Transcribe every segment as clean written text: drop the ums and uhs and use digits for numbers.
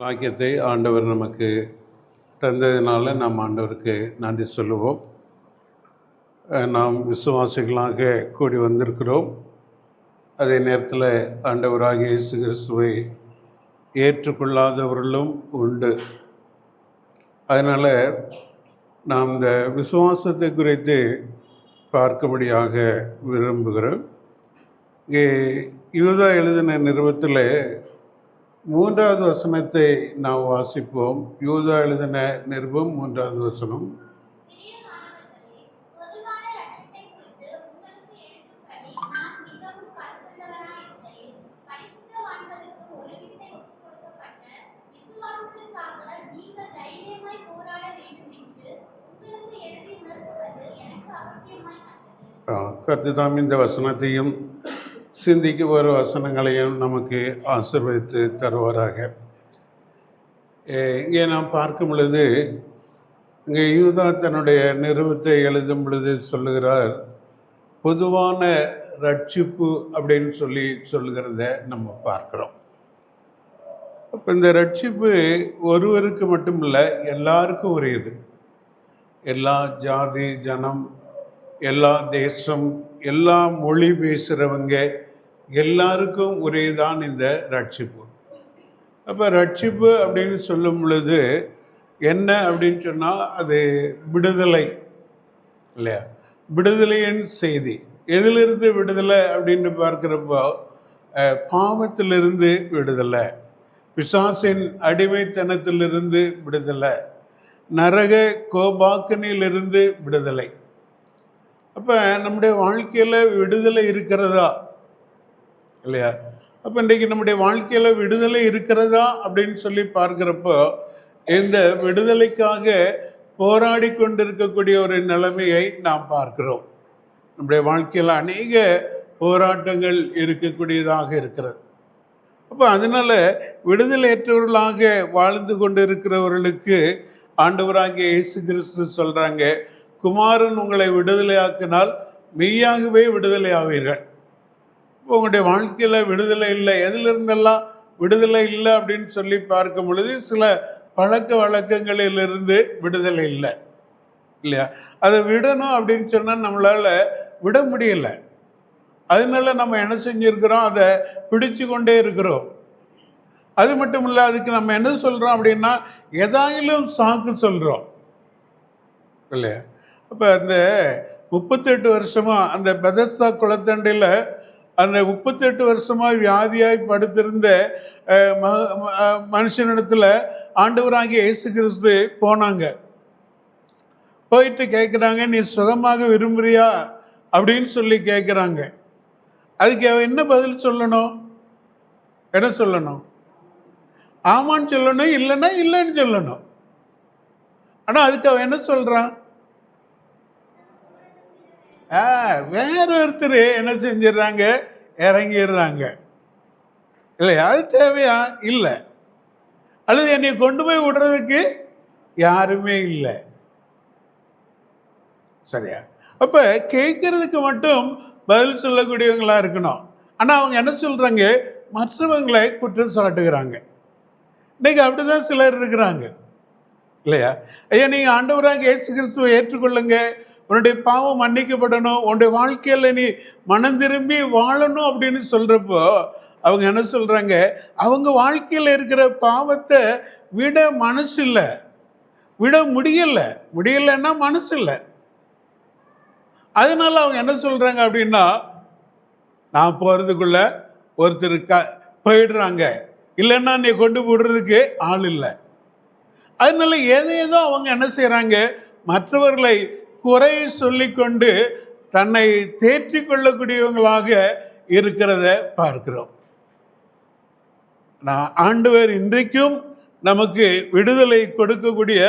பாக்கியத்தை ஆண்டவர் நமக்கு தந்ததினால நாம் ஆண்டவருக்கு நன்றி சொல்லுவோம். நாம் விசுவாசிகளாக கூடி வந்திருக்கிறோம். அதே நேரத்தில் ஆண்டவராகிய இயேசு கிறிஸ்துவை ஏற்றுக்கொள்ளாதவர்களும் உண்டு. அதனால் நாம் இந்த விசுவாசத்தை குறித்து பார்க்கும்படியாக விரும்புகிறோம். இங்கே யூதா எழுதின நிருபத்தில் 3வது வசனத்தை நாம் வாசிப்போம். யூதா எழுதின நிருபம் 3வது வசனம். கர்த்தர் இந்த வசனத்தையும் சிந்திக்கு வர வசனங்களையும் நமக்கு ஆசீர்வதித்து தருவாராக. இங்கே நாம் பார்க்கும் பொழுது, இங்கே யூதா தன்னுடைய நிருபத்தை எழுதும் பொழுது சொல்லுகிறார், பொதுவான ரட்சிப்பு அப்படின்னு சொல்லுகிறத நம்ம பார்க்குறோம். அப்போ இந்த ரட்சிப்பு ஒருவருக்கு மட்டும் இல்லை, எல்லாருக்கும் உரியது. எல்லா ஜாதி ஜனம், எல்லா தேசம், எல்லா மொழி பேசுகிறவங்க எல்லாருக்கும் உரியதான் இந்த ரட்சிப்பு. அப்போ ரட்சிப்பு அப்படின்னு சொல்லும் பொழுது என்ன அப்படின்னு சொன்னால், அது விடுதலை இல்லையா? விடுதலையின் செய்தி. எதிலிருந்து விடுதலை அப்படின்னு பார்க்குறப்போ, பாவத்திலிருந்து விடுதலை, பிசாசின் அடிமைத்தனத்திலிருந்து விடுதலை, நரக கோபாக்கினிலிருந்து விடுதலை. அப்போ நம்முடைய வாழ்க்கையில் விடுதலை இருக்கிறதா இல்லையா? அப்போ இன்றைக்கு நம்முடைய வாழ்க்கையில் விடுதலை இருக்கிறதா அப்படின்னு சொல்லி பார்க்குறப்போ, இந்த விடுதலைக்காக போராடி கொண்டிருக்கக்கூடிய ஒரு நிலைமையை நாம் பார்க்கிறோம். நம்முடைய வாழ்க்கையில் அநேக போராட்டங்கள் இருக்கக்கூடியதாக இருக்கிறது. அப்போ அதனால் விடுதலையற்றவர்களாக வாழ்ந்து கொண்டு இருக்கிறவர்களுக்கு ஆண்டவராகிய இயேசு கிறிஸ்து சொல்கிறாங்க, குமாரன் உங்களை விடுதலையாக்கினால் மெய்யாகவே விடுதலை ஆவீர்கள். உங்களுடைய வாழ்க்கையில் விடுதலை இல்லை, எதிலிருந்தெல்லாம் விடுதலை இல்லை அப்படின்னு சொல்லி பார்க்கும் பொழுது, சில பழக்க வழக்கங்களிலிருந்து விடுதலை இல்லை இல்லையா? அதை விடணும் அப்படின்னு சொன்னால் நம்மளால் விட முடியலை. அதனால நம்ம என்ன செஞ்சுருக்கிறோம், அதை பிடிச்சு கொண்டே இருக்கிறோம். அது மட்டும் இல்லை, அதுக்கு நம்ம என்ன சொல்கிறோம் அப்படின்னா, எதாயிலும் சாக்கு சொல்கிறோம் இல்லையா? அப்போ அந்த 38 வருஷமாக அந்த பெதஸ்தா குளத்தண்டையில் அந்த 38 வருஷமாக வியாதியாய் படுத்திருந்த மனுஷனிடத்தில் ஆண்டவராகிய இயேசு கிறிஸ்து போனாங்க. போயிட்டு கேட்குறாங்க, நீ சுகமாக விரும்புறியா அப்படின்னு சொல்லி கேட்குறாங்க. அதுக்கு அவன் என்ன பதில் சொல்லணும்? என்ன சொல்லணும்? ஆமான்னு சொல்லணும், இல்லைன்னா இல்லைன்னு சொல்லணும். ஆனால் அதுக்கு அவன் என்ன சொல்கிறான்? வேற ஒருத்தர் என்ன செஞ்சிடறாங்க, இறங்கிடுறாங்க இல்லையா? அது தேவையா? இல்லை. அல்லது என்னை கொண்டு போய் விடுறதுக்கு யாருமே இல்லை. சரியா? அப்போ கேட்கறதுக்கு மட்டும் பதில் சொல்லக்கூடியவங்களா இருக்கணும். ஆனால் அவங்க என்ன சொல்கிறாங்க, மற்றவங்களை குற்றம் சாட்டுகிறாங்க. இன்னைக்கு அப்படிதான் சிலர் இருக்கிறாங்க இல்லையா? ஐயா, நீங்கள் ஆண்டவராக இயேசு கிறிஸ்துவை ஏற்றுக்கொள்ளுங்க, உன்னுடைய பாவம் மன்னிக்கப்படணும், உன்னுடைய வாழ்க்கையில் நீ மனம் திரும்பி வாழணும் அப்படின்னு சொல்கிறப்போ அவங்க என்ன சொல்கிறாங்க, அவங்க வாழ்க்கையில் இருக்கிற பாவத்தை விட மனசு இல்லை, விட முடியலைன்னா மனசு இல்லை. அதனால அவங்க என்ன சொல்கிறாங்க அப்படின்னா, நான் போகிறதுக்குள்ள ஒருத்தர் போயிடுறாங்க, இல்லைன்னா நீ கொண்டு போடுறதுக்கு ஆள் இல்லை. அதனால ஏதோ அவங்க என்ன செய்கிறாங்க, மற்றவர்களை குறை சொல்லிக்கொண்டு தன்னை தேற்றி கொள்ளக்கூடியவங்களாக இருக்கிறத பார்க்கிறோம். ஆண்டவர் இன்றைக்கும் நமக்கு விடுதலை கொடுக்கக்கூடிய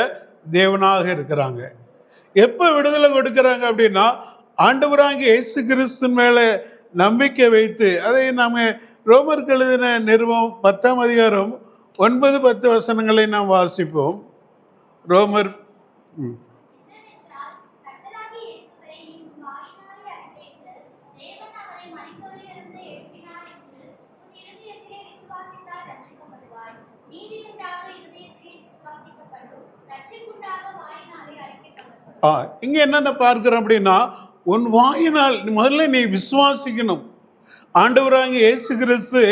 தேவனாக இருக்கிறாங்க. எப்போ விடுதலை கொடுக்குறாங்க அப்படின்னா, ஆண்டவராகிய இயேசு கிறிஸ்து மேலே நம்பிக்கை வைத்து, அதை நாம் ரோமருக்கு எழுதின நிருபம் 10ஆம் அதிகாரம் 9-10 வசனங்களை நாம் வாசிப்போம். ரோமர் நீதியுண்டாக இங்க என்னென்ன பார்க்கிறோம் அப்படின்னா, உன் வாயினால் முதல்ல நீ விசுவாசிக்கணும். ஆண்டவராகிய இயேசு கிறிஸ்து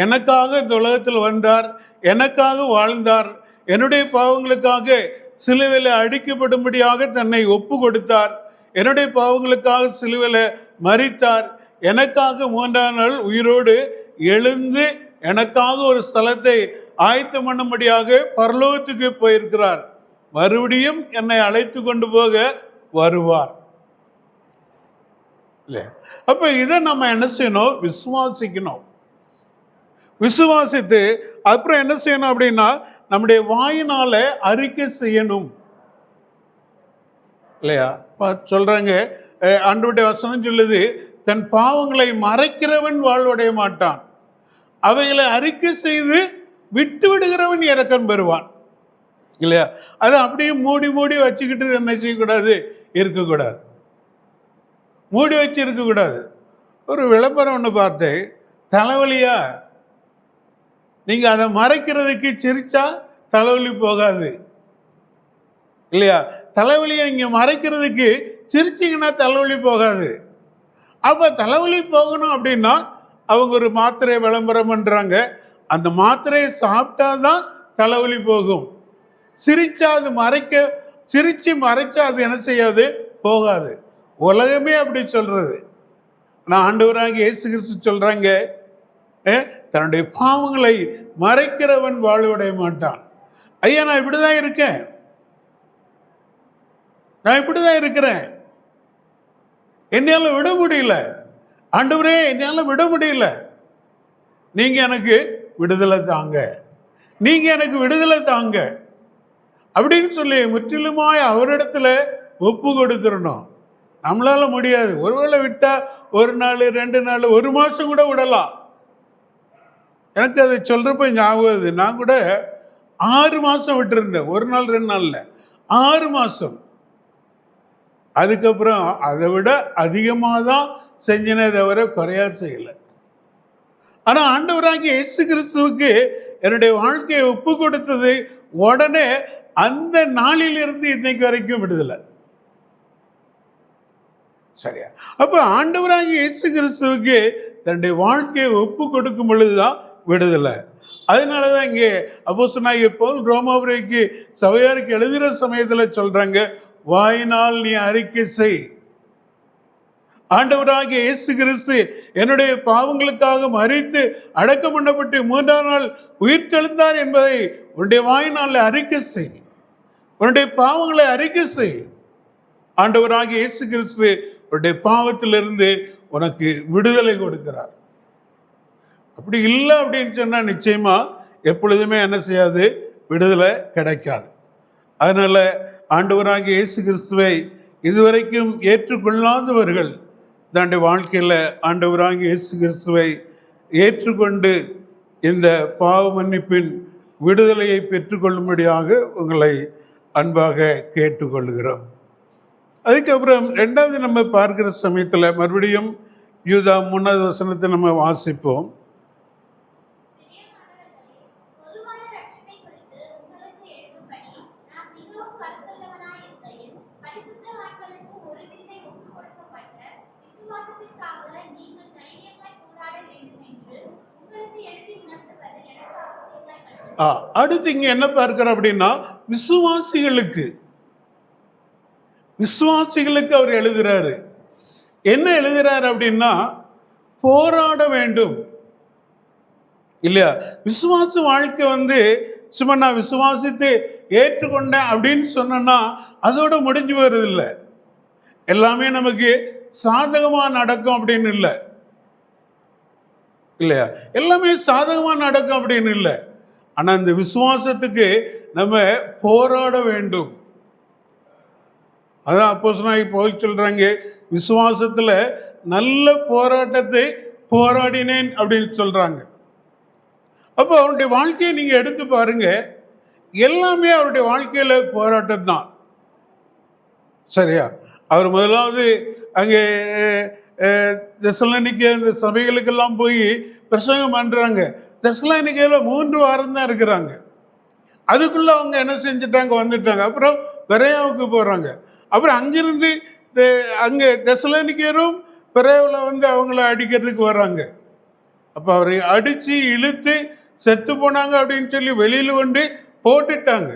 எனக்காக இந்த உலகத்தில் வந்தார், எனக்காக வாழ்ந்தார், என்னுடைய பாவங்களுக்காக சிலுவையில் அடிக்கப்படும்படியாக தன்னை ஒப்பு கொடுத்தார், என்னுடைய பாவங்களுக்காக சிலுவையில் மரித்தார், எனக்காக 3ஆம் நாள் உயிரோடு எழுந்து எனக்காக ஒரு ஸ்தலத்தை ஆயத்தம் பண்ணும்படியாக பரலோகத்துக்கு போயிருக்கிறார், மறுபடியும் என்னை அழைத்து கொண்டு போக வருவார். இல்லையா? அப்ப இதை நம்ம என்ன செய்யணும்? விசுவாசிக்கணும். விசுவாசித்து அப்புறம் என்ன செய்யணும் அப்படின்னா, நம்முடைய வாயினால அறிக்கை செய்யணும். இல்லையா? சொல்றாங்க, ஆண்டவருடைய வசனம் சொல்லுது, தன் பாவங்களை மறைக்கிறவன் வாழ்வடைய மாட்டான், அவைகளை அறிக்கை செய்து விட்டு விடுகிறவன் இரக்கம் பெறுவான். இல்லையா? அதை அப்படியே மூடி மூடி வச்சுக்கிட்டு என்ன செய்யக்கூடாது? இருக்கக்கூடாது. மூடி வச்சு இருக்கக்கூடாது. ஒரு விளம்பரம் ஒன்று பார்த்தேன், தலைவலியா நீங்க அதை மறைக்கிறதுக்கு சிரிச்சா தலைவலி போகாது. இல்லையா? தலைவலியை நீங்க மறைக்கிறதுக்கு சிரிச்சிங்கன்னா தலைவலி போகாது. அப்ப தலைவலி போகணும் அப்படின்னா அவங்க ஒரு மாத்திரையை விளம்பரம் பண்றாங்க, அந்த மாத்திரையை சாப்பிட்டாதான் தலைவலி போகும். சிரிச்சா அது சிரிச்சு மறைச்சா அது என்ன செய்யாது? போகாது. உலகமே அப்படி சொல்றது. நான் ஆண்டவராகிய இயேசு கிறிஸ்து சொல்றாங்க, தன்னுடைய பாவங்களை மறைக்கிறவன் வாழ்வடைய மாட்டான். ஐயா, நான் இப்படிதான் இருக்கேன், நான் இப்படிதான் இருக்கிறேன், என்னால விட முடியல, ஆண்டவரே என்னால விட முடியல, நீங்க எனக்கு விடுதலை தாங்க, நீங்க எனக்கு விடுதலை தாங்க அப்படின்னு சொல்லி முற்றிலுமாய் அவரிடத்துல ஒப்பு கொடுத்துடணும். நம்மளால முடியாது. ஒருவேளை விட்டா 1 நாள் 2 நாள் 1 மாசம் கூட விடலாம். எனக்கு அதை சொல்றப்ப ஞாபகம், நான் கூட 6 மாசம் விட்டுருந்தேன். 1 நாள் 2 நாள்ல 6 மாசம். அதுக்கப்புறம் அதை விட அதிகமாக தான் செஞ்சினே தவிர குறையா செய்யல. ஆனா ஆண்டவராகிய இயேசு கிறிஸ்துவுக்கு என்னுடைய வாழ்க்கையை ஒப்பு கொடுத்தது உடனே அந்த நாளிலிருந்து இன்னைக்கு வரைக்கும் விடுதலை. சரியா? அப்ப ஆண்டவராகிய இயேசு கிறிஸ்துவுக்கு தன்னுடைய வாழ்க்கையை ஒப்பு கொடுக்கும் பொழுதுதான் விடுதலை. அதனாலதான் இங்கே அப்போஸ்தலனாகிய பவுல் ரோமாபுரிக்கு சபையாருக்கு எழுதுகிற சமயத்துல சொல்றாங்க, வாயினால் நீ அறிக்கை செய், ஆண்டவராகிய இயேசு கிறிஸ்து என்னுடைய பாவங்களுக்காக மரித்து அடக்கம் பண்ணப்பட்டு 3ஆம் நாள் உயிர்த்தெழுந்தார் என்பதை உன்னுடைய வாயினால் அறிக்கை செய், உன்னுடைய பாவங்களை அறிக்கை செய். ஆண்டவராகிய இயேசு கிறிஸ்து உன்னுடைய பாவத்திலிருந்து உனக்கு விடுதலை கொடுக்கிறார். அப்படி இல்லை அப்படின்னு சொன்னா நிச்சயமா எப்பொழுதுமே என்ன செய்யாது? விடுதலை கிடைக்காது. அதனால ஆண்டவராகிய இயேசு கிறிஸ்துவை இதுவரைக்கும் ஏற்றுக்கொள்ளாதவர்கள் தன்னுடைய வாழ்க்கையில் ஆண்டவராகிய இயேசு கிறிஸ்துவை ஏற்றுக்கொண்டு இந்த பாவ மன்னிப்பின் விடுதலையை பெற்றுக்கொள்ளும்படியாக உங்களை அன்பாக கேட்டுக்கொள்கிறோம். அதுக்கப்புறம் 2வது நம்ம பார்க்கிற சமயத்தில் மறுபடியும் யூதா 3வது வசனத்தை நம்ம வாசிப்போம். அடுத்து இங்க என்ன பார்க்கிறோம் அப்படின்னா, விசுவாசிகளுக்கு அவர் எழுதுறாரு. என்ன எழுதுறாரு அப்படின்னா, போராட வேண்டும். இல்லையா? விசுவாச வாழ்க்கை சும்மா நான் விசுவாசித்து ஏற்றுக்கொண்டேன் அப்படின்னு சொன்னா அதோட முடிஞ்சு வருது இல்லை. எல்லாமே நமக்கு சாதகமா நடக்கும் அப்படின்னு இல்லை. இல்லையா? எல்லாமே சாதகமா நடக்கும் அப்படின்னு இல்லை. ஆனா இந்த விசுவாசத்துக்கு நம்ம போராட வேண்டும். அதான் அப்போஸ்தலனாகிய பவுல் சொல்றாங்க, விசுவாசத்துல நல்ல போராட்டத்தை போராடினேன் அப்படின்னு சொல்றாங்க. அப்போ அவருடைய வாழ்க்கையை நீங்க எடுத்து பாருங்க, எல்லாமே அவருடைய வாழ்க்கையில போராட்டம் தான். சரியா? அவர் முதலாவது அங்கே தெசலோனிக்கே இந்த சபைகளுக்கெல்லாம் போய் பிரசங்கம் பண்றாங்க. தெசலோனிக்கேல 3 வாரம் தான் இருக்கிறாங்க. அதுக்குள்ள அவங்க என்ன செஞ்சுட்டாங்க, வந்துட்டாங்க. அப்புறம் பெரேயாவுக்கு போறாங்க. அப்புறம் அங்கிருந்து அங்கே தெசலோனிக்கேரும் பெரேயாவில் வந்து அவங்கள அடிக்கிறதுக்கு வர்றாங்க. அப்போ அவரை அடித்து இழுத்து செத்து போனாங்க அப்படின்னு சொல்லி வெளியில் கொண்டு போட்டுட்டாங்க.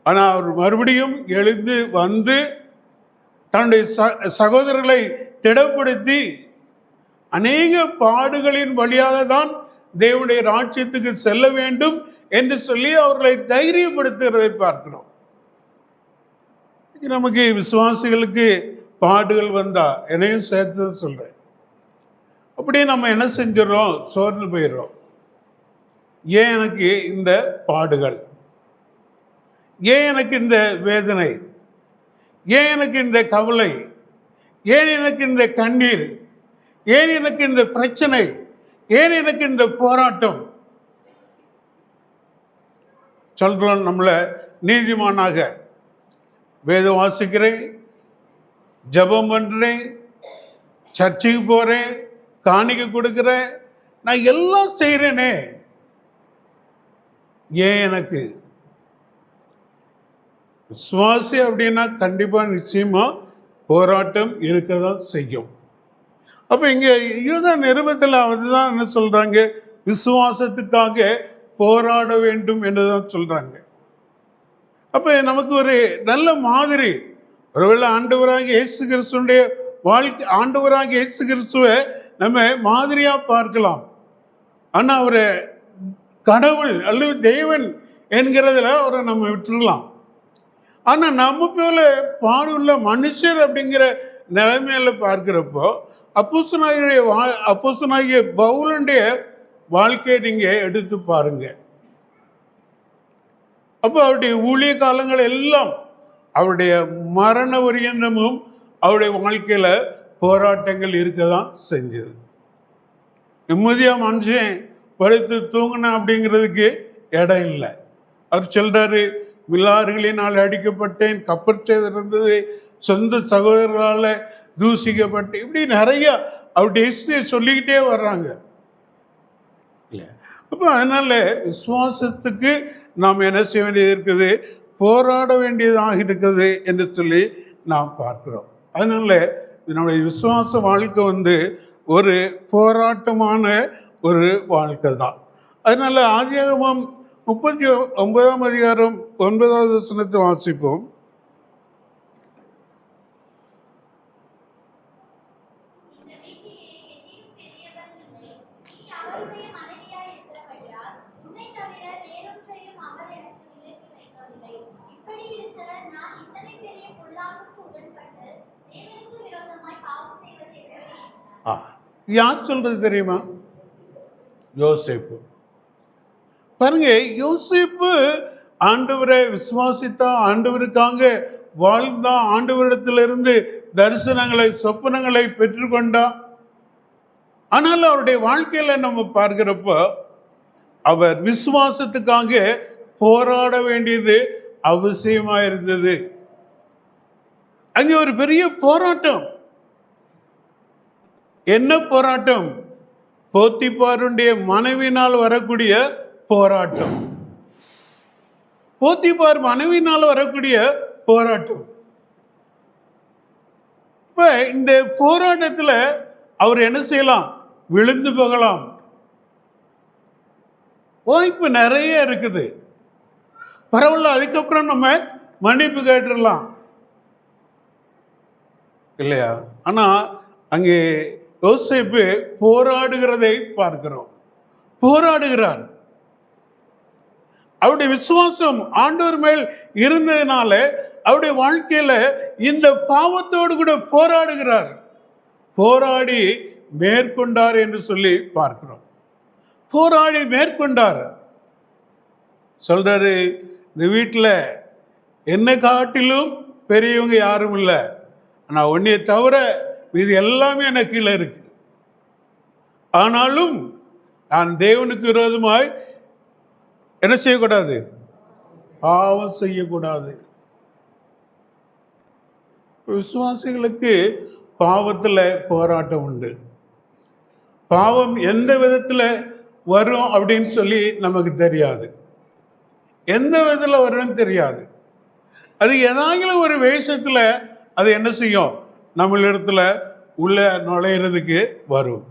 ஆனால் அவர் மறுபடியும் எழுந்து வந்து தன்னுடைய சகோதரர்களை திடப்படுத்தி அநேக பாடுகளின் வழியாக தான் தேவனுடைய ராஜ்யத்துக்கு செல்ல வேண்டும் என்று சொல்லி அவர்களை தைரியப்படுத்துகிறதை பார்க்கிறோம். நமக்கு விசுவாசிகளுக்கு பாடுகள் வந்தா என்னையும் சேர்த்து சொல்றேன், அப்படியே நம்ம என்ன செஞ்சிடறோம், சோர்ந்து போயிடுறோம். ஏன் எனக்கு இந்த பாடுகள், ஏன் எனக்கு இந்த வேதனை, ஏன் எனக்கு இந்த கவலை, ஏன் எனக்கு இந்த கண்ணீர், ஏன் எனக்கு இந்த பிரச்சனை, ஏன் எனக்கு இந்த போராட்டம்? சொல்றோம் நம்மளை நீதிமானாக, வேதம் வாசிக்கிறேன், ஜபம் பண்றேன், சர்ச்சுக்கு போறேன், காணிக்கை கொடுக்கிறேன், நான் எல்லாம் செய்கிறேனே, ஏன் எனக்கு? விசுவாசி அப்படின்னா கண்டிப்பாக நிச்சயமாக போராட்டம் இருக்க தான் செய்யும். அப்போ இங்கே யூதா நிருபத்தில் அதுதான் என்ன சொல்கிறாங்க, விசுவாசத்துக்காக போராட வேண்டும் என்று தான் சொல்கிறாங்க. அப்போ நமக்கு ஒரு நல்ல மாதிரி, ஒருவேளை ஆண்டவராக இயேசு கிறிஸ்துடைய வாழ்க்கை, ஆண்டவராக இயேசு கிறிஸ்துவை நம்ம மாதிரியாக பார்க்கலாம். ஆனால் அவரை கடவுள் அல்லது தேவன் என்கிறதுல அவரை நம்ம விட்டுடலாம். ஆனால் நம்ம போல பாடுள்ள மனுஷர் அப்படிங்கிற நிலைமையில பார்க்கிறப்போ அப்போஸ்தலனாகிய பவுலுடைய வாழ்க்கையை நீங்கள் எடுத்து பாருங்க. அப்போ அவருடைய ஊழிய காலங்கள் எல்லாம் அவருடைய மரண பரியந்தமும் அவருடைய வாழ்க்கையில் போராட்டங்கள் இருக்க தான் செஞ்சது. நிம்மதியாக மனுஷன் படுத்து தூங்கினா அப்படிங்கிறதுக்கு இடம் இல்லை. அவர் சொல்றாரு, வில்லாறுகளினால் அடிக்கப்பட்டேன், கப்பற்சேதம், சொந்த சகோதரர்களால் தூசிக்கப்பட்டு, இப்படி நிறைய அவருடைய ஹிஸ்டரியை சொல்லிக்கிட்டே வர்றாங்க இல்லை. அப்போ அதனால விசுவாசத்துக்கு நாம் என்ன செய்ய வேண்டியது இருக்குது, போராட வேண்டியதாக இருக்குது என்று சொல்லி நாம் பார்க்கிறோம். அதனால நம்முடைய விசுவாச வாழ்க்கை வந்து ஒரு போராட்டமான ஒரு வாழ்க்கை தான். அதனால ஆதியாகமம் 39ஆம் அதிகாரம் 9வது வசனத்தை வாசிப்போம். யார் சொல்றது தெரியுமா? யோசேப்பு. பாருங்க, யோசேப்பு ஆண்டவரை விசுவாசித்தா, ஆண்டவருக்காக வாழ்ந்தா, ஆண்டவரிடத்திலிருந்து தரிசனங்களை, சொப்பனங்களை பெற்றுக்கொண்டா. ஆனால் அவருடைய வாழ்க்கையில நம்ம பார்க்கிறப்போ அவர் விசுவாசத்துக்காக போராட வேண்டியது அவசியமா இருந்தது. அங்கே ஒரு பெரிய போராட்டம். என்ன போராட்டம்? போத்திபாருடைய மனைவினால் வரக்கூடிய போராட்டம். போத்திபார் மனைவினால் வரக்கூடிய போராட்டம். இப்ப இந்த போராட்டத்தில் அவர் என்ன செய்யலாம்? விழுந்து போகலாம். வாய்ப்பு நிறைய இருக்குது. பரவாயில்ல, அதுக்கப்புறம் நம்ம மன்னிப்பு கேட்டுடலாம் இல்லையா? ஆனா அங்கே யோசேப்பு போராடுகிறதை பார்க்கிறோம். போராடுகிறார். அவருடைய விசுவாசம் ஆண்டவர் மேல் இருந்ததுனால அவருடைய வாழ்க்கையில இந்த பாவத்தோடு கூட போராடுகிறார். போராடி மேற்கொண்டார் என்று சொல்லி பார்க்கிறோம். போராடி மேற்கொண்டார். சொல்றாரு, இந்த வீட்டில் என்னை காட்டிலும் பெரியவங்க யாரும் இல்லை, ஆனால் உன்னைய தவிர இது எல்லாமே எனக்கு கீழே இருக்கு. ஆனாலும் நான் தேவனுக்கு விரோதமாய் என்ன செய்யக்கூடாது? பாவம் செய்யக்கூடாது. விசுவாசிகளுக்கு பாவத்தில் போராட்டம் உண்டு. பாவம் எந்த விதத்தில் வரும் அப்படின்னு சொல்லி நமக்கு தெரியாது. எந்த விதத்தில் வரும்னு தெரியாது. அது ஏதாகிலும் ஒரு வேஷத்தில் அது என்ன செய்யும், நம்மளிடத்துல உள்ள நுழையிறதுக்கு வரும்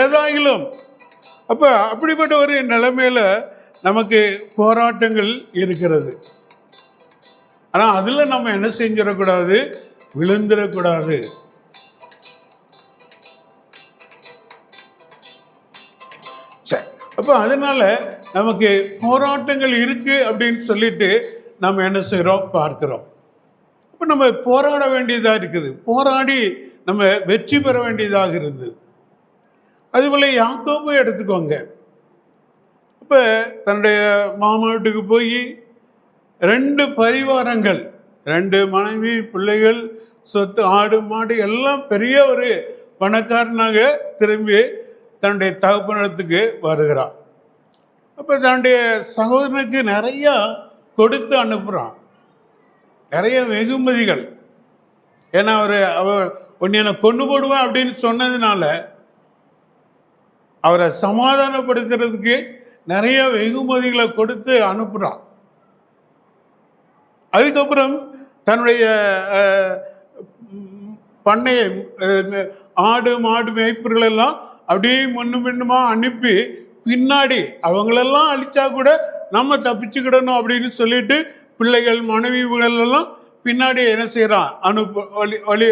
ஏதாகிலும். அப்ப அப்படிப்பட்ட ஒரு நிலைமையில நமக்கு போராட்டங்கள் இருக்கிறது. ஆனா அதுல நம்ம என்ன செஞ்சிடக்கூடாது, விழுந்துடக்கூடாது. சரி, அப்ப அதனால நமக்கு போராட்டங்கள் இருக்கு அப்படின்னு சொல்லிட்டு நம்ம என்ன செய்யறோம், பார்க்கிறோம். அப்ப நம்ம போராட வேண்டியதா இருக்குது, போராடி நம்ம வெற்றி பெற வேண்டியதாக இருந்தது. அதுபோல யாக்கோபு எடுத்துக்கோங்க. இப்ப தன்னுடைய மாமா வீட்டுக்கு போய் 2 பரிவாரங்கள், 2 மனைவி, பிள்ளைகள், சொத்து, ஆடு மாடு எல்லாம் பெரிய ஒரு பணக்காரனாக திரும்பி தன்னுடைய தகப்பனிடத்துக்கு வருகிறான். அப்ப தன்னுடைய சகோதரனுக்கு நிறைய கொடுத்து அனுப்புறான், நிறைய வெகுமதிகள். ஏன்னா அவர் உன்னை கொண்டு போடுவேன் அப்படின்னு சொன்னதுனால அவரை சமாதானப்படுத்துறதுக்கு நிறைய வெகுமதிகளை கொடுத்து அனுப்புறான். அதுக்கப்புறம் தன்னுடைய பண்ணையை, ஆடு மாடு மேய்ப்பர்கள் எல்லாம் அப்படியே முன்னும் பின்னுமா அனுப்பி பின்னாடி அவங்களெல்லாம் அழிச்சா கூட நம்ம தப்பிச்சுக்கிடணும் அப்படின்னு சொல்லிட்டு பிள்ளைகள் மனைவிகள் எல்லாம் பின்னாடி என்ன செய்யறான், வழி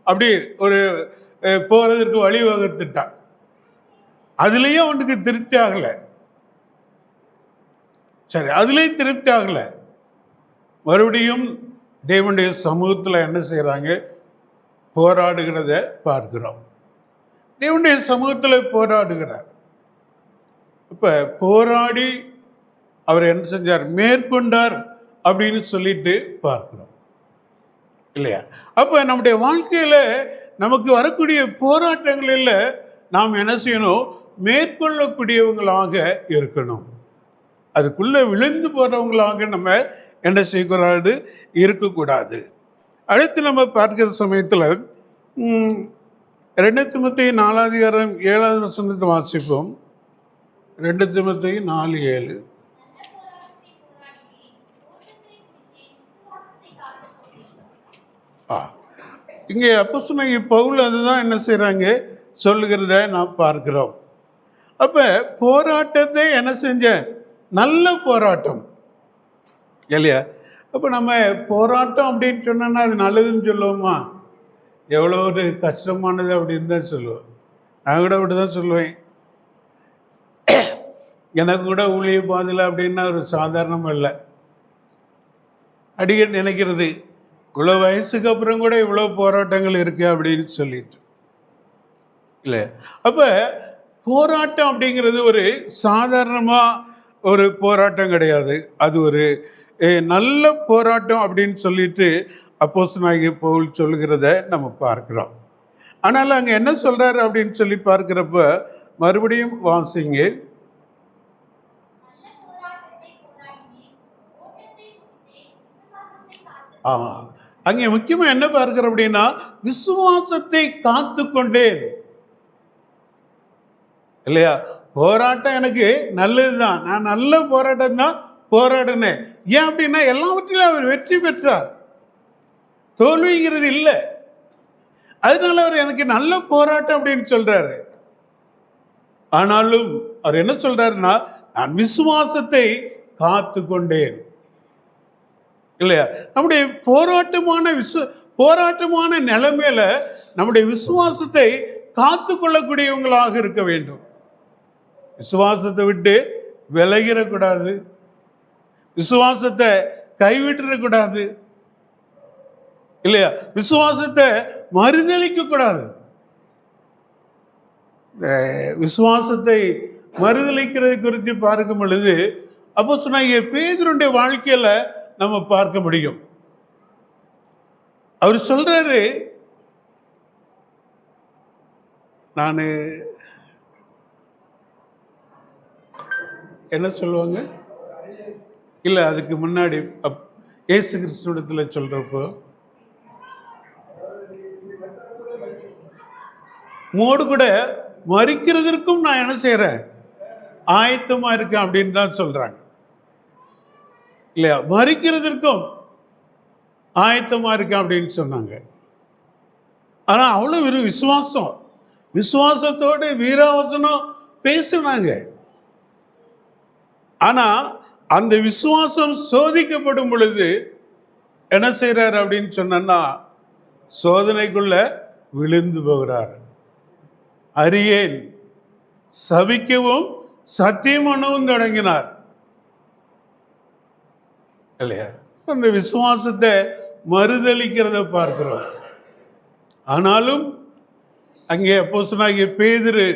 அப்படி ஒரு போறதற்கு வழி வகுத்துட்டான். அதுலயும் அவனுக்கு திருப்தி ஆகலை. சரி, அதுலேயும் திருப்தி ஆகலை. மறுபடியும் தேவனுடைய சமூகத்தில் என்ன செய்கிறாங்க, போராடுகிறத பார்க்கிறோம். தேவனுடைய சமூகத்தில் போராடுகிறார். இப்போ போராடி அவர் என்ன செஞ்சார், மேற்கொண்டார் அப்படின்னு சொல்லிட்டு பார்க்கிறோம் இல்லையா? அப்போ நம்முடைய வாழ்க்கையில் நமக்கு வரக்கூடிய போராட்டங்களில் நாம் என்ன செய்யணும், மேற்கொள்ளக்கூடியவங்களாக இருக்கணும். அதுக்குள்ளே விழுந்து போகிறவங்களாக நம்ம என்ன செய்யக்கூடாது, இருக்கக்கூடாது. அடுத்து நம்ம பார்க்கிற சமயத்தில் 2 தீமோத்தேயு 4:7 வாசிப்போம். 2 தீமோத்தேயு 4:7. இங்கே அப்போஸ்தலனாகிய பவுல் அதுதான் என்ன செய்கிறாங்க, சொல்லுகிறத நாம் பார்க்கிறோம். அப்போ போராட்டத்தை என்ன செஞ்ச, நல்ல போராட்டம் இல்லையா? அப்போ நம்ம போராட்டம் அப்படின்னு சொன்னோன்னா அது நல்லதுன்னு சொல்லுவோமா? எவ்வளோ ஒரு கஷ்டமானது அப்படின்னு தான் சொல்லுவோம். நான் கூட அப்படி தான் சொல்லுவேன். எனக்கு கூட ஊழிய பாதையில் அப்படின்னா ஒரு சாதாரணம் இல்லை. அடிக்கடி நினைக்கிறது, இவ்வளோ வயசுக்கு அப்புறம் கூட இவ்வளோ போராட்டங்கள் இருக்கு அப்படின்னு சொல்லிட்டு இல்லை. அப்போ போராட்டம் அப்படிங்கிறது ஒரு சாதாரணமாக ஒரு போராட்டம் கிடையாது. அது ஒரு நல்ல போராட்டம் அப்படின்னு சொல்லிட்டு அப்போஸ்தலனாகிய பவுல் சொல்லுகிறத நம்ம பார்க்கிறோம். ஆனால் அங்கே என்ன சொல்றாரு அப்படின்னு சொல்லி பார்க்கிறப்ப மறுபடியும் வாசிங்க. ஆமாம், அங்கே முக்கியமாக என்ன பார்க்கிறோம் அப்படின்னா, விசுவாசத்தை காத்து கொண்டேன் இல்லையா? போராட்டம் எனக்கு நல்லதுதான், நான் நல்ல போராட்டம் தான் போராடினேன். ஏன் அப்படின்னா எல்லாவற்றிலும் அவர் வெற்றி பெற்றார், தோல்விங்கிறது இல்லை. அதனால அவர் எனக்கு நல்ல போராட்டம் அப்படின்னு சொல்றாரு. ஆனாலும் அவர் என்ன சொல்றாருன்னா, நான் விசுவாசத்தை காத்து கொண்டேன் இல்லையா? நம்முடைய போராட்டமான நிலைமையில நம்முடைய விசுவாசத்தை காத்து கொள்ளக்கூடியவங்களாக இருக்க வேண்டும். விசுவாசத்தை விட்டு விலகிடக்கூடாது, விசுவாசத்தை கைவிட்டுறக்கூடாது இல்லையா? விசுவாசத்தை மறுதளிக்க கூடாது. விசுவாசத்தை மறுதளிக்கிறது குறித்து பார்க்கும் பொழுது அப்போஸ்தலனாகிய பேதுருடைய வாழ்க்கையில நம்ம பார்க்க முடியும். அவர் சொல்றாரு, நான் என்ன சொல்லுவாங்க இல்லை, அதுக்கு முன்னாடி இயேசு கிறிஸ்துவிடத்தில் சொல்றப்போ, மோடு கூட மறிக்கிறதற்கும் நான் என்ன செய்யறேன், ஆயத்தமா இருக்கேன் அப்படின்னு தான் சொல்றாங்க. இல்லையா, மறிக்கிறதற்கும் ஆயத்தமா இருக்கேன் அப்படின்னு சொன்னாங்க. ஆனா அவ்வளவு ஒரு விசுவாசம், விசுவாசத்தோடு வீராவசனம் பேசினாங்க. ஆனா அந்த விசுவாசம் சோதிக்கப்படும் பொழுது என்ன செய்யறாரு அப்படின்னு சொன்னா, சோதனைக்குள்ள விழுந்து போகிறார். அறியேன் சபிக்கவும் சத்தியம் பண்ணவும் தொடங்கினார் இல்லையா. அந்த விசுவாசத்தை மறுதலிக்கிறத பார்க்கிறோம். ஆனாலும் அங்கே அப்போஸ்தலனாகிய பேதுரு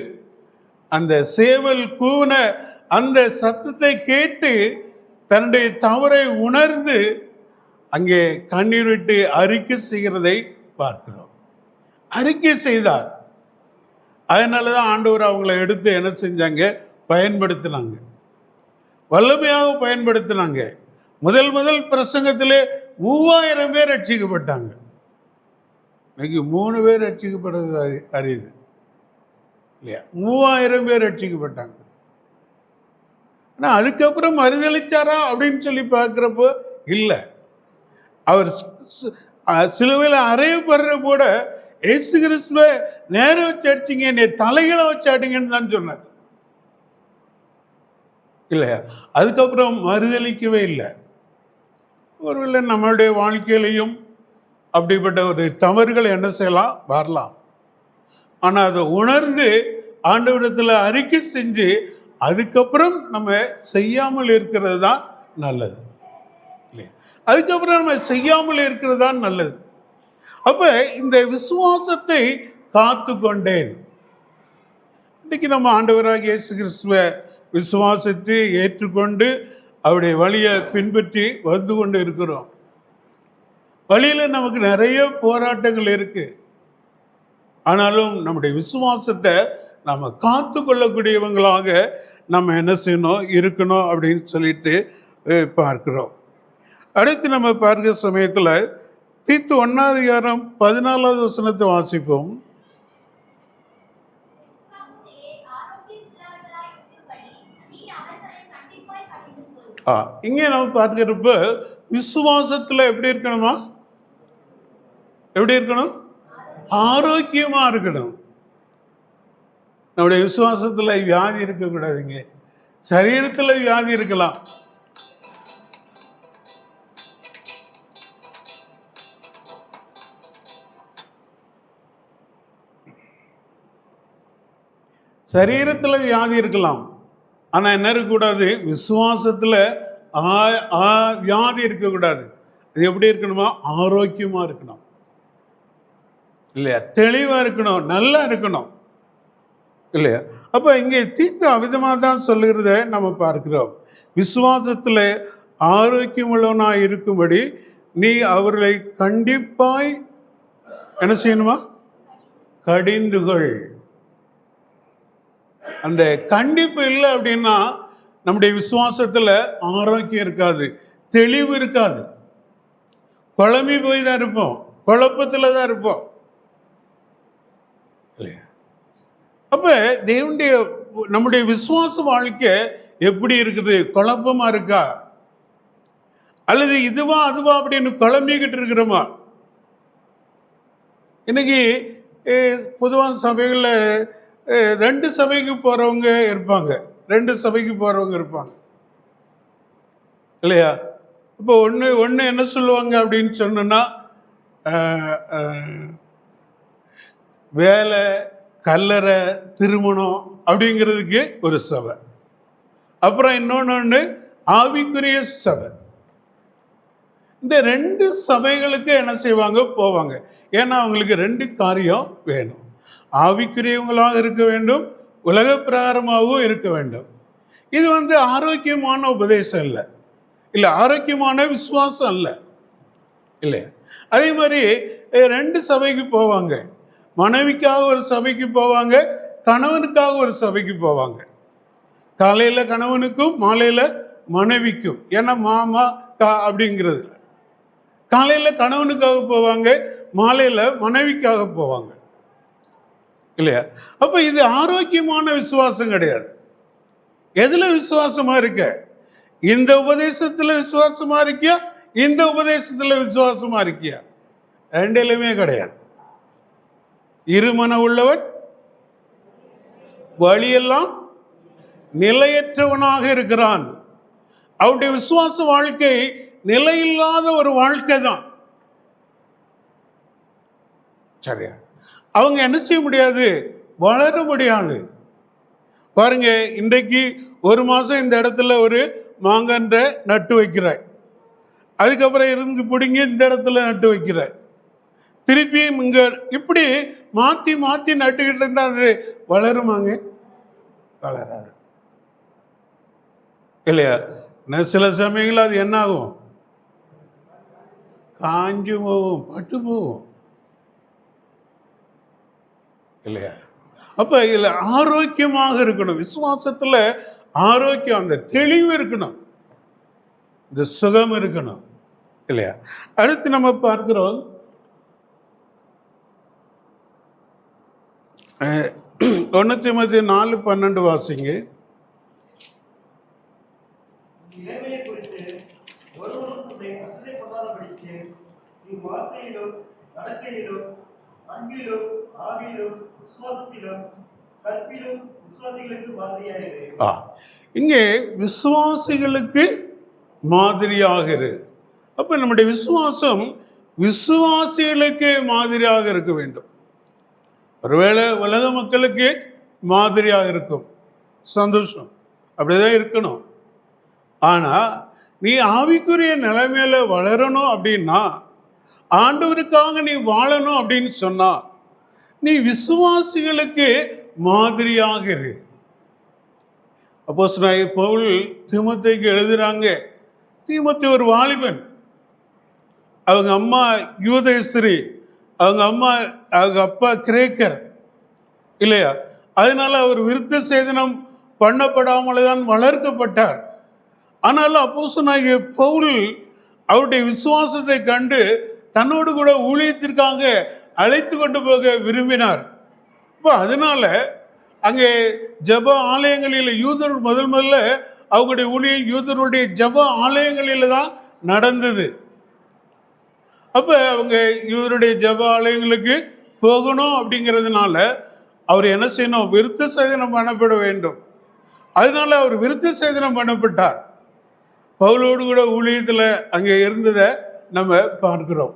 அந்த சேவல் கூவின அந்த சத்தத்தை கேட்டு தன்னுடைய தவறை உணர்ந்து அங்கே கண்ணீர் விட்டு அறிக்கை செய்கிறதை பார்க்கிறோம். அறிக்கை செய்தார். அதனாலதான் ஆண்டவர் அவங்களை எடுத்து என்ன செஞ்சாங்க, பயன்படுத்தினாங்க, வல்லமையாக பயன்படுத்தினாங்க. முதல் பிரசங்கத்திலே 3000 பேர் ரட்சிக்கப்பட்டாங்க. இன்னைக்கு 3 பேர் ரட்சிக்கப்படுறது அறியுது இல்லையா. 3000 பேர் ரட்சிக்கப்பட்டாங்க. ஆனா அதுக்கப்புறம் மறுதளிச்சாரா அப்படின்னு சொல்லி பார்க்கிறப்போ இல்லை. அவர் சிலுவையில் அறையப்படுற கூட இயேசு கிறிஸ்துவ நேரம் வச்சு அடிச்சிங்க, என்னை தலைகளை வச்சு அடிங்கன்னு தான் சொன்னார் இல்லையா. அதுக்கப்புறம் மறுதளிக்கவே இல்லை. ஒருவேளை நம்மளுடைய வாழ்க்கையிலையும் அப்படிப்பட்ட ஒரு தவறுகளை என்ன செய்யலாம், வரலாம். ஆனால் அதை உணர்ந்து ஆண்டவரிடத்தில் அறிக்கை செஞ்சு அதுக்கப்புறம் நம்ம செய்யாமல் இருக்கிறது தான் நல்லது இல்லையா. அதுக்கப்புறம் நம்ம செய்யாமல் இருக்கிறது தான் நல்லது. அப்ப இந்த விசுவாசத்தை காத்து கொண்டேன். இன்னைக்கு நம்ம ஆண்டவராகிய இயேசு கிறிஸ்துவை விசுவாசத்தை ஏற்றுக்கொண்டு அவருடைய வழியை பின்பற்றி வந்து கொண்டு இருக்கிறோம். வழியில நமக்கு நிறைய போராட்டங்கள் இருக்கு. ஆனாலும் நம்முடைய விசுவாசத்தை நம்ம காத்து கொள்ளக்கூடியவங்களாக நம்ம என்ன செய்யணும், இருக்கணும் அப்படின்னு சொல்லிட்டு பார்க்கிறோம். அடுத்து நம்ம பார்க்கிற சமயத்தில் தீத்து 1:14 வாசிப்போம். இங்கே நம்ம பார்க்கிறப்ப விசுவாசத்துல எப்படி இருக்கணுமா, எப்படி இருக்கணும், ஆரோக்கியமா இருக்கணும். நம்முடைய விசுவாசத்துல வியாதி இருக்கக்கூடாதுங்க. சரீரத்துல வியாதி இருக்கலாம், சரீரத்துல வியாதி இருக்கலாம். ஆனா என்ன இருக்கக்கூடாது, விசுவாசத்துல வியாதி இருக்கக்கூடாது. அது எப்படி இருக்கணுமா, ஆரோக்கியமா இருக்கணும் இல்லையா, தெளிவா இருக்கணும், நல்லா இருக்கணும் இல்லையா. அப்ப இங்கே தீத்து அவிதமாக தான் சொல்லுகிறத நம்ம பார்க்கிறோம். விசுவாசத்துல ஆரோக்கியம் உள்ளவனாய் இருக்கும்படி நீ அவர்களை கண்டிப்பாய் என்ன செய்யணுமா, கடிந்துகள். அந்த கண்டிப்பு இல்லை அப்படின்னா நம்முடைய விசுவாசத்துல ஆரோக்கியம் இருக்காது, தெளிவு இருக்காது, குழம்பி போய் தான் இருப்போம், குழப்பத்துல தான் இருப்போம் இல்லையா. அப்ப தேவனுடைய நம்முடைய விசுவாச வாழ்க்கை எப்படி இருக்குது, குழப்பமா இருக்கா, அல்லது இதுவா அதுவா அப்படின்னு குழம்பிக்கிட்டு இருக்கிறோமா? இன்னைக்கு பொதுவான சபைகளில் 2 சபைக்கு போறவங்க இருப்பாங்க, 2 சபைக்கு போறவங்க இருப்பாங்க இல்லையா. இப்போ ஒன்று என்ன சொல்லுவாங்க அப்படின்னு சொன்னா, வேலை, கல்லறை, திருமணம் அப்படிங்கிறதுக்கு ஒரு சபை. அப்புறம் இன்னொன்று ஆவிக்குரிய சபை. இந்த 2 சபைகளுக்கு என்ன செய்வாங்க, போவாங்க. ஏன்னா அவங்களுக்கு 2 காரியம் வேணும். ஆவிக்குரியவங்களாக இருக்க வேண்டும், உலக பிரகாரமாகவும் இருக்க வேண்டும். இது ஆரோக்கியமான உபதேசம் இல்லை, ஆரோக்கியமான விசுவாசம் இல்லை இல்லை. அதே மாதிரி 2 சபைக்கு போவாங்க. மனைவிக்காக ஒரு சபைக்கு போவாங்க, கணவனுக்காக ஒரு சபைக்கு போவாங்க. காலையில கணவனுக்கும் மாலையில மனைவிக்கும், ஏன்னா மாமா அப்படிங்கிறது. காலையில கணவனுக்காக போவாங்க, மாலையில மனைவிக்காக போவாங்க இல்லையா. அப்ப இது ஆரோக்கியமான விசுவாசம் கிடையாது. எதுல விசுவாசமா இருக்க, இந்த உபதேசத்துல விசுவாசமா இருக்கியா, இந்த உபதேசத்துல விசுவாசமா இருக்கியா? ரெண்டிலுமே கிடையாது. இருமன உள்ளவர் வழியெல்லாம் நிலையற்றவனாக இருக்கிறான். அவருடைய விசுவாச வாழ்க்கை நிலையில்லாத ஒரு வாழ்க்கை தான். சரியா? அவங்க என்ன செய்ய முடியாது, வளர முடியாது. பாருங்க, இன்றைக்கு ஒரு மாசம் இந்த இடத்துல ஒரு மாங்கன்ற நட்டு வைக்கிறாய், அதுக்கப்புறம் இருந்து பிடிங்கி இந்த இடத்துல நட்டு வைக்கிறாய், திருப்பியும் இங்க இப்படி மாத்தி மாத்தி நட்டுக்கிட்டு இருந்தா அது வளருமாங்க? வளராது இல்லையா? சில சமயங்கள் அது என்ன ஆகும், காஞ்சு போகும், பட்டு போகும் இல்லையா? அப்ப இதுல ஆரோக்கியமாக இருக்கணும், விசுவாசத்துல ஆரோக்கியம், அந்த தெளிவு இருக்கணும், இந்த சுகம் இருக்கணும் இல்லையா? அடுத்து நம்ம பார்க்கிறோம் 1 தீமோத்தேயு 4:12 வாசிங்க. இங்கே விசுவாசிகளுக்கு மாதிரியாக இரு. அப்ப நம்முடைய விசுவாசம் விசுவாசிகளுக்கு மாதிரியாக இருக்க வேண்டும். ஒருவேளை உலக மக்களுக்கு மாதிரியாக இருக்கும், சந்தோஷம், அப்படிதான் இருக்கணும். ஆனா நீ ஆவிக்குரிய நிலைமையில வளரணும் அப்படின்னா, ஆண்டவருக்காக நீ வாழணும் அப்படின்னு சொன்னா, நீ விசுவாசிகளுக்கு மாதிரியாக இரு. அப்போஸ்தலனாகிய பவுல் தீமோத்தேயுக்கு எழுதுறாங்க. தீமோத்தேயு ஒரு வாலிபன், அவங்க அம்மா யூத ஸ்திரீ, அவங்க அப்பா கிரேக்கர் இல்லையா? அதனால அவர் விருத்த சேதனம் பண்ணப்படாமலே தான் வளர்க்கப்பட்டார். ஆனாலும் அப்போஸ்தலனாகிய பவுல் அவருடைய விசுவாசத்தை கண்டு தன்னோடு கூட ஊழியத்திற்காக அழைத்து கொண்டு போக விரும்பினார். இப்போ அதனால அங்கே ஜப ஆலயங்களில் யூதர் முதல்ல அவங்களுடைய ஊழியம் யூதருடைய ஜப ஆலயங்களில் தான் நடந்தது. அப்ப அவங்க இவருடைய ஜப ஆலயங்களுக்கு போகணும் அப்படிங்கிறதுனால அவர் என்ன செய்யணும், விருத்த சேதனம் பண்ணப்பட வேண்டும். அதனால அவர் விருத்த சேதனம் பண்ணப்பட்டார். பவுலோடு கூட ஊழியத்தில் அங்கே இருந்ததை நம்ம பார்க்கிறோம்.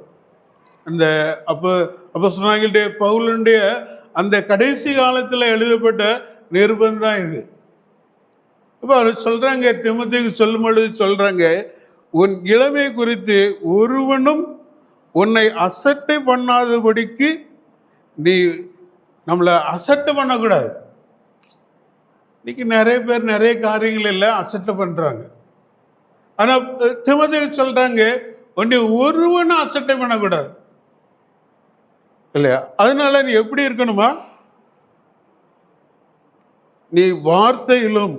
அந்த அப்போஸ்தலனாகிய பவுலுடைய அந்த கடைசி காலத்தில் எழுதப்பட்ட நிருபம் தான் இது. அப்போ அவர் சொல்றாங்க, தீமோத்தேயுக்கு சொல்லும் பொழுது சொல்றாங்க, உன் இளமை குறித்து ஒருவனும் உன்னை அசட்டை பண்ணாதபடிக்கு நீ நம்மளை அசட்டை பண்ணக்கூடாது. இன்னைக்கு நிறைய பேர் நிறைய காரியங்கள் இல்லை அசட்டை பண்றாங்க. ஆனா தீமோத்தேயு சொல்றாங்க, உன்னை ஒருவனும் அசட்டை பண்ணக்கூடாது இல்லையா? அதனால நீ எப்படி இருக்கணுமா, நீ வார்த்தையிலும்,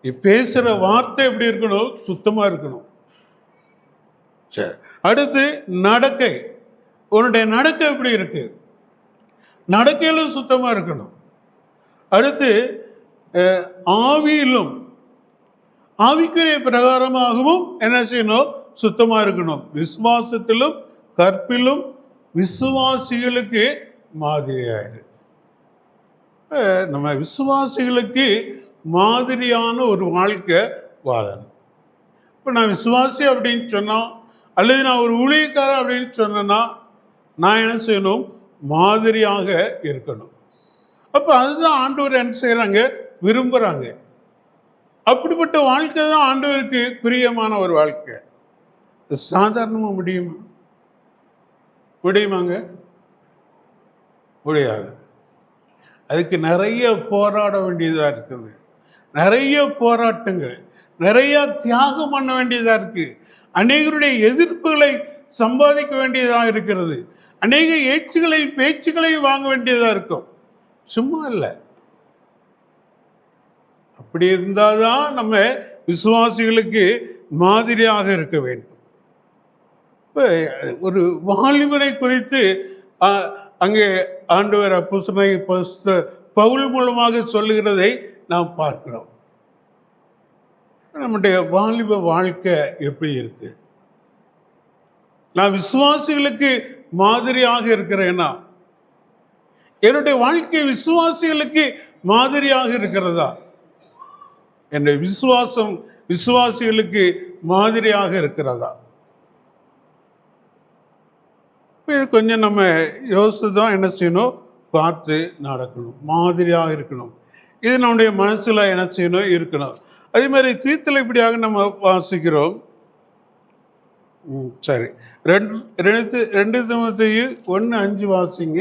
நீ பேசுற வார்த்தை எப்படி இருக்கணும், சுத்தமா இருக்கணும். சரி, அடுத்து நடக்கை, உன்னுடைய நடக்கை எப்படி இருக்கு, நடக்கையிலும் சுத்தமா இருக்கணும். அடுத்து ஆவியிலும், ஆவிக்குரிய பிரகாரமாகவும் என்ன செய்யணும், சுத்தமா இருக்கணும். விசுவாசத்திலும் கற்பிலும் விசுவாசிகளுக்கு மாதிரியாயிரு. நம்ம விசுவாசிகளுக்கு மாதிரியான ஒரு வாழ்க்கை வாழணும். இப்போ நான் விசுவாசி அப்படின்னு சொன்னோம், அல்லது நான் ஒரு ஊழியக்காரன் அப்படின்னு சொன்னேன்னா நான் என்ன செய்யணும், மாதிரியாக இருக்கணும். அப்போ அதுதான் ஆண்டவர் என்ன செய்கிறாங்க, விரும்புகிறாங்க. அப்படிப்பட்ட வாழ்க்கை தான் ஆண்டவருக்கு பிரியமான ஒரு வாழ்க்கை. சாதாரணமாக முடியுமாங்க? முடியாது. அதுக்கு நிறைய போராட வேண்டியதாக இருக்குது, நிறைய போராட்டங்கள், நிறைய தியாகம் பண்ண வேண்டியதாக இருக்கு, அநேகருடைய எதிர்ப்புகளை சம்பாதிக்க வேண்டியதாக இருக்கிறது, அநேக ஏச்சுகளை பேச்சுக்களை வாங்க வேண்டியதாக இருக்கும். சும்மா இல்லை. அப்படி இருந்தாதான் நம்ம விசுவாசிகளுக்கு மாதிரியாக இருக்க வேண்டும். இப்போ ஒரு வாலிபனை குறித்து அங்கே ஆண்டவர் அப்போஸ்தலனாகிய பவுல் மூலமாக சொல்லுகிறதை நாம் பார்க்கிறோம். நம்முடைய வாலிப வாழ்க்கை எப்படி இருக்கு? நான் விசுவாசிகளுக்கு மாதிரியாக இருக்கிறேனா? என்னுடைய வாழ்க்கை விசுவாசிகளுக்கு மாதிரியாக இருக்கிறதா? என்னுடைய விசுவாசம் விசுவாசிகளுக்கு மாதிரியாக இருக்கிறதா? இது கொஞ்சம் நம்ம யோசித்து தான் என்ன செய்யணும், பார்த்து நடக்கணும். மாதிரியாக இருக்கணும். இது நம்முடைய மனசில் என்ன செய்யணும், இருக்கணும். அதே மாதிரி தீர்த்தலை இப்படியாக நம்ம வாசிக்கிறோம். சரி, 2 தீமோத்தேயு 1:5 வாசிங்க.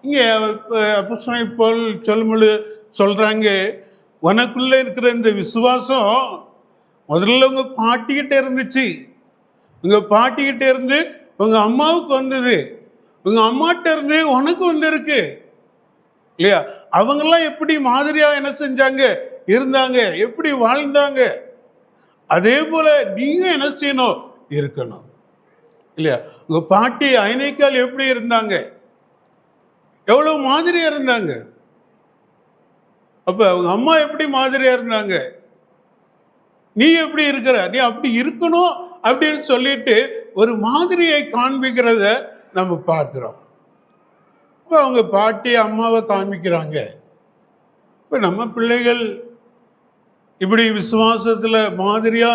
இங்கே அப்போஸ்தலனாகிய பவுல் சொல்லும்போது சொல்றாங்க, உனக்குள்ள இருக்கிற இந்த விசுவாசம் முதல்ல உங்க பாட்டிக்கிட்ட இருந்துச்சு, உங்க பாட்டிக்கிட்ட இருந்து உங்க அம்மாவுக்கு வந்தது, உங்க அம்மாட்ட இருந்து உனக்கு வந்திருக்கு இல்லையா? அவங்கெல்லாம் எப்படி மாதிரியா என்ன செஞ்சாங்க, இருந்தாங்க, எப்படி வாழ்ந்தாங்க, அதே போல நீங்க என்ன செய்யணும், இருக்கணும் இல்லையா? உங்க பாட்டி ஐனைக்கால் எப்படி இருந்தாங்க, எவ்வளவு மாதிரியா இருந்தாங்க. அப்ப அவங்க அம்மா எப்படி மாதிரியா இருந்தாங்க, நீ எப்படி இருக்கிற, நீ அப்படி இருக்கணும் அப்படின்னு சொல்லிட்டு ஒரு மாதிரியை காண்பிக்கிறத நம்ம பார்க்கிறோம். இப்போ அவங்க பாட்டி அம்மாவை காண்பிக்கிறாங்க. இப்போ நம்ம பிள்ளைகள் இப்படி விசுவாசத்துல மாதிரியா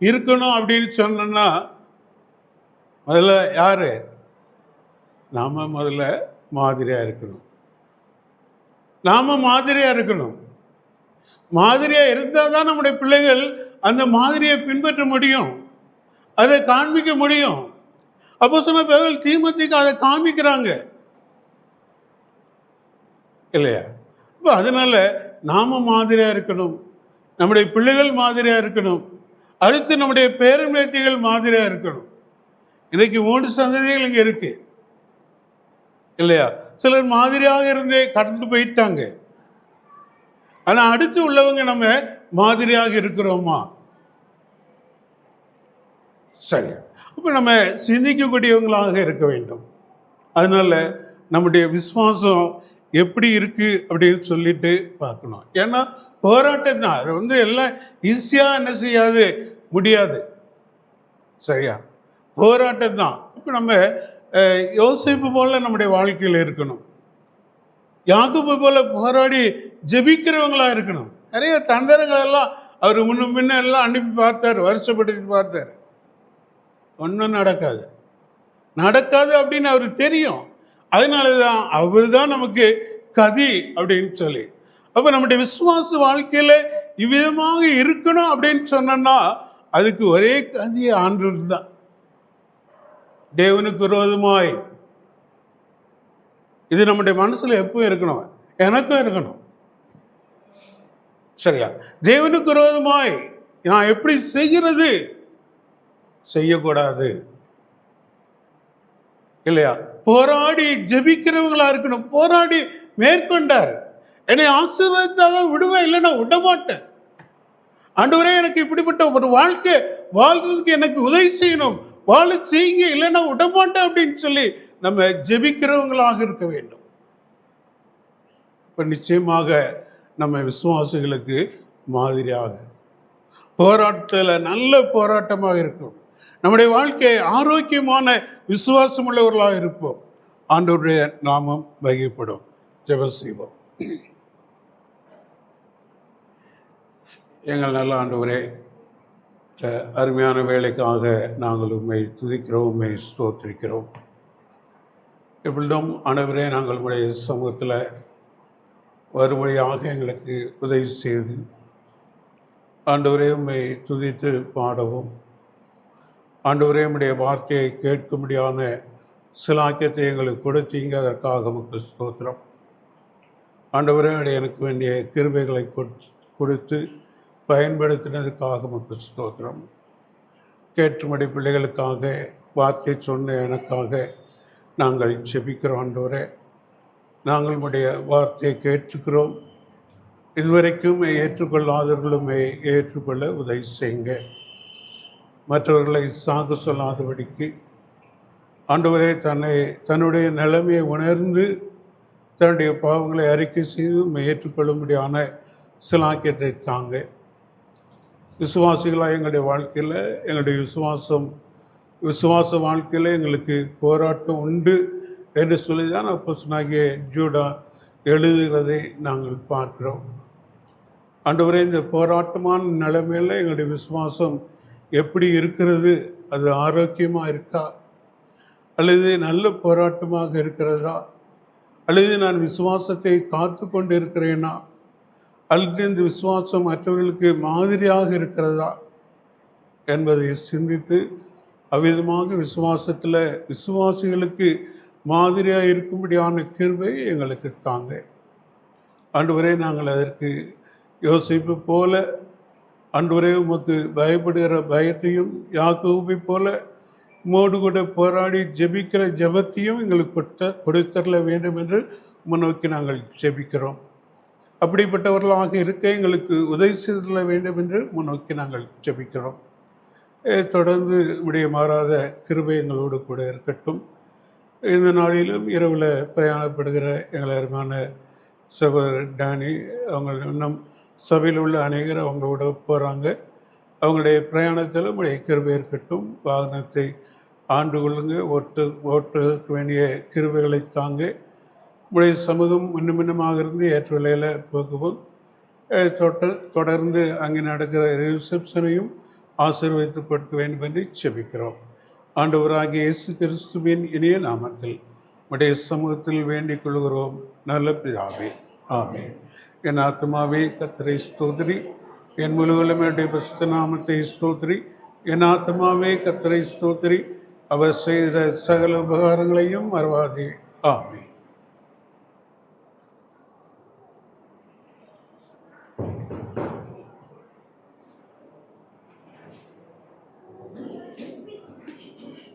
இருக்கணும் அப்படின்னு சொன்னோம்னா முதல்ல யாரு, நாம முதல்ல மாதிரியா இருக்கணும். நாம மாதிரியா இருக்கணும். மாதிரியா இருந்தால் தான் நம்முடைய பிள்ளைகள் அந்த மாதிரியை பின்பற்ற முடியும், அதை காண்பிக்க முடியும். அப்போஸ்தலனாகிய பவுல் தீமோத்தேயுக்கு அதை காண்பிக்கிறாங்க இல்லையா? இப்போ அதனால நாம மாதிரியா இருக்கணும், நம்முடைய பிள்ளைகள் மாதிரியா இருக்கணும், அடுத்து நம்முடைய பேரன் பேத்திகள் மாதிரியா இருக்கணும். இன்னைக்கு 3 சந்ததிகள் இங்க இருக்கு இல்லையா? சிலர் மாதிரியாக இருந்தே கடந்து போயிட்டாங்க. ஆனா அடுத்து உள்ளவங்க நம்ம மாதிரியாக இருக்கிறோமா? சரி, அப்ப நம்ம சிந்திக்கக்கூடியவங்களாக இருக்க வேண்டும். அதனால நம்முடைய விசுவாசம் எப்படி இருக்கு அப்படின்னு சொல்லிட்டு பார்க்கணும். ஏன்னா போராட்டம் தான், அது எல்லாம் ஈஸியா என்ன செய்யாது, முடியாது. சரியா? போராட்டம் தான். இப்போ நம்ம யோசேப்பு போல நம்முடைய வாழ்க்கையில் இருக்கணும், யாக்கோபு போல போராடி ஜெபிக்கிறவங்களா இருக்கணும். நிறைய தந்திரங்கள் எல்லாம் அவர் முன்னும் பின்ன எல்லாம் அனுப்பி பார்த்தார், வருஷப்படுத்தி பார்த்தார், ஒன்றும் நடக்காது அப்படின்னு அவருக்கு தெரியும். அதனாலதான் அவர் தான் நமக்கு கதி அப்படின்னு சொல்லி. அப்ப நம்முடைய விசுவாச வாழ்க்கையில இவ்விதமாக இருக்கணும் அப்படின்னு சொன்னா அதுக்கு ஒரே கதி ஆண்டவர் தான். தேவனுக்கு விரோதமாய், இது நம்முடைய மனசுல எப்பவும் இருக்கணும், எனக்கும் இருக்கணும். சரியா? தேவனுக்கு விரோதமாய் நான் எப்படி செய்கிறது, செய்யக்கூடாது இல்லையா? போராடி ஜெபிக்கிறவங்களா இருக்கணும். போராடி மேற்கொண்டார். என்னை ஆசீர்வதித்தாதான் விடுவேன், இல்லைன்னா விட மாட்டேன். ஆண்டவரே எனக்கு இப்படிப்பட்ட ஒரு வாழ்க்கை வாழ்றதுக்கு எனக்கு உதவி செய்யணும், வாழ செய்யுங்க, இல்லைன்னா விட மாட்டேன் அப்படின்னு சொல்லி நம்ம ஜெபிக்கிறவங்களாக இருக்க வேண்டும். இப்ப நிச்சயமாக நம்ம விசுவாசிகளுக்கு மாதிரியாக போராட்டத்தில் நல்ல போராட்டமாக இருக்கும். நம்முடைய வாழ்க்கை ஆரோக்கியமான விசுவாசம் உள்ளவர்களாக இருப்போம். ஆண்டவருடைய நாமம் வகைப்படும். ஜெபம் செய்வோம். எங்கள் நல்ல ஆண்டவரே, அருமையான வேலைக்காக நாங்கள் உம்மை துதிக்கிறோம், உம்மை ஸ்தோத்திரிக்கிறோம். எப்பொழுதும் ஆண்டவரே, நாங்கள் உம்முடைய சமூகத்தில் வரும்படியாக எங்களுக்கு உதவி செய்து ஆண்டவரே உம்மை துதித்து பாடவும், ஆண்டவரே உம்முடைய வார்த்தையை கேட்கும்படியான சிலாக்கியத்தை எங்களுக்கு கொடுத்தீங்க, அதற்காக உமக்கு ஸ்தோத்திரம். ஆண்டவரே, எனக்கு வேண்டிய கிருபைகளை கொடுத்து பயன்படுத்தினதுக்காக உமக்கு ஸ்தோத்திரம். கேட்டுமடி பிள்ளைகளுக்காக, வார்த்தை சொன்ன எனக்காக நாங்கள் ஜெபிக்கிறோம். ஆண்டவரே, நாங்கள் உம்முடைய வார்த்தையை கேட்டுக்கிறோம். இதுவரைக்கும் ஏற்றுக்கொள்ளாதவர்களுமே ஏற்றுக்கொள்ள உதவி செய்யுங்க. மற்றவர்களை சாக்கு சொல்லாதபடிக்கு ஆண்டவரே தன்னுடைய நிலைமையை உணர்ந்து தன்னுடைய பாவங்களை அறிக்கை செய்து ஏற்றுக்கொள்ளும்படியான சிலாக்கியத்தை தாங்க. விசுவாசிகளாக எங்களுடைய வாழ்க்கையில் எங்களுடைய விசுவாச வாழ்க்கையில் எங்களுக்கு போராட்டம் உண்டு என்று சொல்லி தான் அப்போஸ்தலனாகிய ஜூடா எழுதுகிறதை நாங்கள் பார்க்கிறோம். ஆண்டவரே, இந்த போராட்டமான நிலைமையில் எங்களுடைய விசுவாசம் எப்படி இருக்கிறது? அது ஆரோக்கியமாக இருக்கா? அல்லது நல்ல போராட்டமாக இருக்கிறதா? அல்லது நான் விசுவாசத்தை காத்து கொண்டு இருக்கிறேனா? அல்லது இந்த விசுவாசம் மற்றவர்களுக்கு மாதிரியாக இருக்கிறதா என்பதை சிந்தித்து அவ்விதமாக விசுவாசிகளுக்கு மாதிரியாக இருக்கும்படியான கிருபை எங்களுக்கு தாங்க. ஆண்டவரே, நாங்கள் அதற்கு யோசிப்பு போல ஆண்டவரே உமக்கு பயப்படுகிற பயத்தையும் யாக்கோபை போல உம்மோடு கூட போராடி ஜெபிக்கிற ஜெபத்தையும் எங்களுக்கு கொடுத்தரல வேண்டும் என்று முன்னோக்கி நாங்கள் ஜெபிக்கிறோம். அப்படிப்பட்டவர்களாக இருக்க எங்களுக்கு உதவி செய்தல வேண்டும் என்று முன்னோக்கி நாங்கள் ஜெபிக்கிறோம். தொடர்ந்து உடைய மாறாத கிருபை எங்களோடு கூட இருக்கட்டும். இந்த நாளிலும் இரவில் பிரயாணப்படுகிற எங்கள் அருமையான சகோதரர் டானி, அவங்க இன்னும் சபையில் உள்ள அநேகர் அவங்களோட போகிறாங்க. அவங்களுடைய பிரயாணத்தில் உடைய கிருபை இருக்கட்டும். வாகனத்தை ஆண்டு கொள்ளுங்க, ஓட்டுறதுக்கு வேண்டிய கிருபைகளை தாங்க. உடைய சமூகம் இன்னுமாக இருந்து ஏற்ற விலையில் போகவும் தொடர்ந்து அங்கே நடக்கிற ரிசப்ஷனையும் ஆசீர்வதித்து கொடுக்க வேண்டும் என்று செபிக்கிறோம். ஆண்டவராகிய இயேசு கிறிஸ்துவின் இனிய நாமத்தில் உடைய சமூகத்தில் வேண்டிக் கொள்கிறோம் நல்ல பிதாவே, ஆமென். என் ஆத்மாவே கர்த்தரை ஸ்தோத்திரி, என் முழுவதும் என்னுடைய பரிசுத்த நாமத்தை ஸ்தோத்திரி. என் ஆத்மாவே கர்த்தரை ஸ்தோத்திரி, அவர் செய்த சகல உபகாரங்களையும் மறவாதே. ஆமென்.